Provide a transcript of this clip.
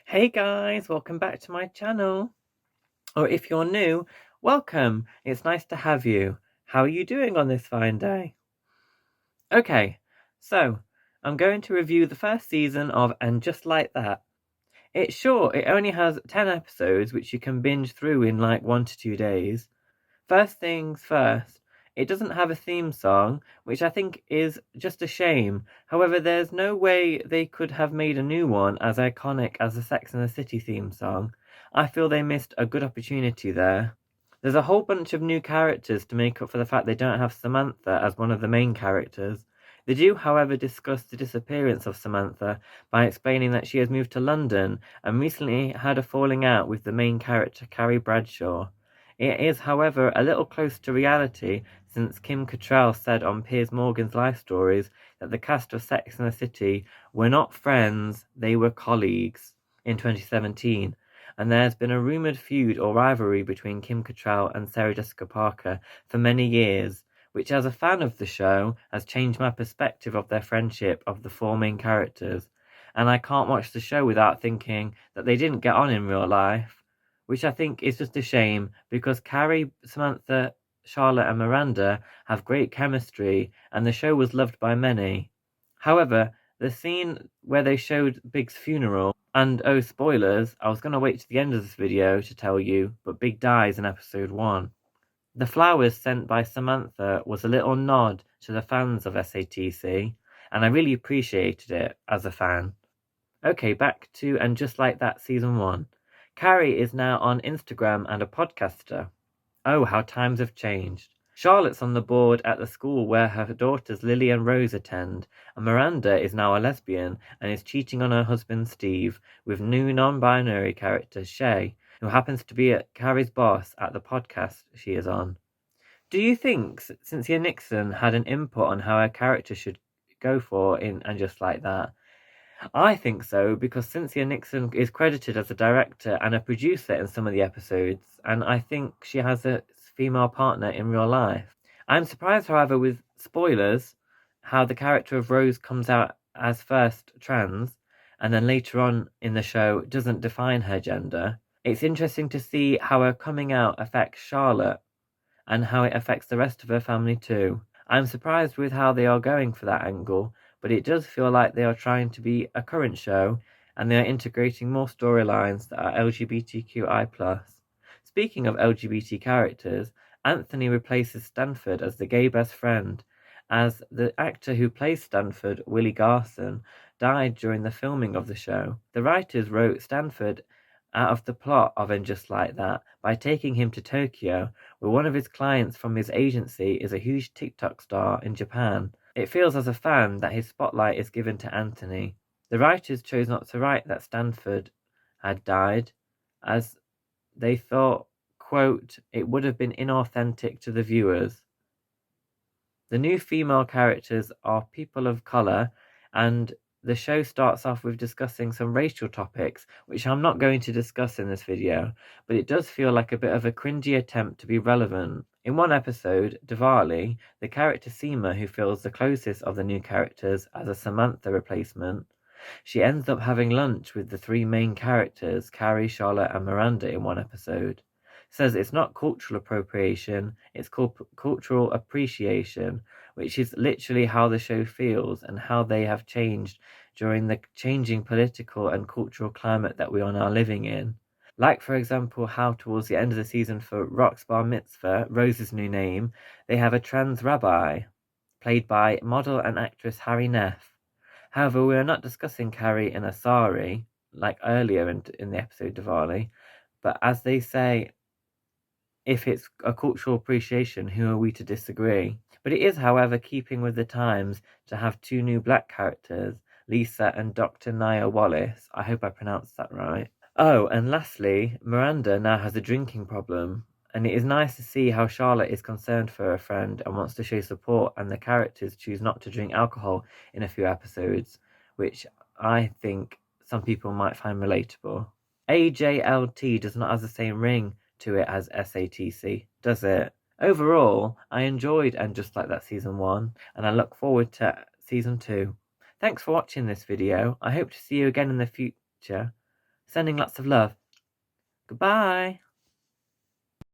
Hey guys, welcome back to my channel. Or if you're new, welcome. It's nice to have you. How are you doing on this fine day? Okay, so I'm going to review the first season of And Just Like That. It's short, it only has 10 episodes which you can binge through in like 1 to 2 days. First things first, it doesn't have a theme song, which I think is just a shame. However, there's no way they could have made a new one as iconic as the Sex and the City theme song. I feel they missed a good opportunity there. There's a whole bunch of new characters to make up for the fact they don't have Samantha as one of the main characters. They do, however, discuss the disappearance of Samantha by explaining that she has moved to London and recently had a falling out with the main character, Carrie Bradshaw. It is, however, a little close to reality since Kim Cattrall said on Piers Morgan's Life Stories that the cast of Sex and the City were not friends, they were colleagues in 2017, and there's been a rumoured feud or rivalry between Kim Cattrall and Sarah Jessica Parker for many years, which as a fan of the show has changed my perspective of their friendship of the four main characters, and I can't watch the show without thinking that they didn't get on in real life, which I think is just a shame because Carrie, Samantha, Charlotte, and Miranda have great chemistry, and the show was loved by many. However, the scene where they showed Big's funeral, and oh, spoilers, I was going to wait to the end of this video to tell you, but Big dies in episode 1. The flowers sent by Samantha was a little nod to the fans of SATC, and I really appreciated it as a fan. Okay, back to And Just Like That season 1. Carrie is now on Instagram and a podcaster. Oh, how times have changed. Charlotte's on the board at the school where her daughters Lily and Rose attend, and Miranda is now a lesbian and is cheating on her husband Steve with new non-binary character Shay, who happens to be Carrie's boss at the podcast she is on. Do you think Cynthia Nixon had an input on how her character should go for in And Just Like That? I think so, because Cynthia Nixon is credited as a director and a producer in some of the episodes, and I think she has a female partner in real life. I'm surprised, however, with spoilers, how the character of Rose comes out as first trans, and then later on in the show doesn't define her gender. It's interesting to see how her coming out affects Charlotte, and how it affects the rest of her family too. I'm surprised with how they are going for that angle, but it does feel like they are trying to be a current show, and they are integrating more storylines that are LGBTQI+. Speaking of LGBT characters, Anthony replaces Stanford as the gay best friend, as the actor who plays Stanford, Willie Garson, died during the filming of the show. The writers wrote Stanford out of the plot of And Just Like That by taking him to Tokyo, where one of his clients from his agency is a huge TikTok star in Japan. It feels as a fan that his spotlight is given to Anthony. The writers chose not to write that Stanford had died, as they thought, quote, it would have been inauthentic to the viewers. The new female characters are people of color, and the show starts off with discussing some racial topics, which I'm not going to discuss in this video, but it does feel like a bit of a cringy attempt to be relevant. In one episode, Diwali, the character Seema, who feels the closest of the new characters as a Samantha replacement, she ends up having lunch with the three main characters, Carrie, Charlotte, and Miranda, in one episode. Says it's not cultural appropriation, it's called cultural appreciation, which is literally how the show feels and how they have changed during the changing political and cultural climate that we are now living in. Like, for example, how towards the end of the season for Rock's Bar Mitzvah, Rose's new name, they have a trans rabbi, played by model and actress Harry Neff. However, we are not discussing Carrie and Asari, like earlier in the episode Diwali, but as they say, if it's a cultural appreciation, who are we to disagree? But it is, however, keeping with the times to have two new black characters, Lisa and Dr. Nia Wallace. I hope I pronounced that right. Oh, and lastly, Miranda now has a drinking problem, and it is nice to see how Charlotte is concerned for her friend and wants to show support, and the characters choose not to drink alcohol in a few episodes, which I think some people might find relatable. AJLT does not have the same ring to it as SATC, does it? Overall, I enjoyed And Just Like That season 1, and I look forward to season 2. Thanks for watching this video. I hope to see you again in the future. Sending lots of love. Goodbye.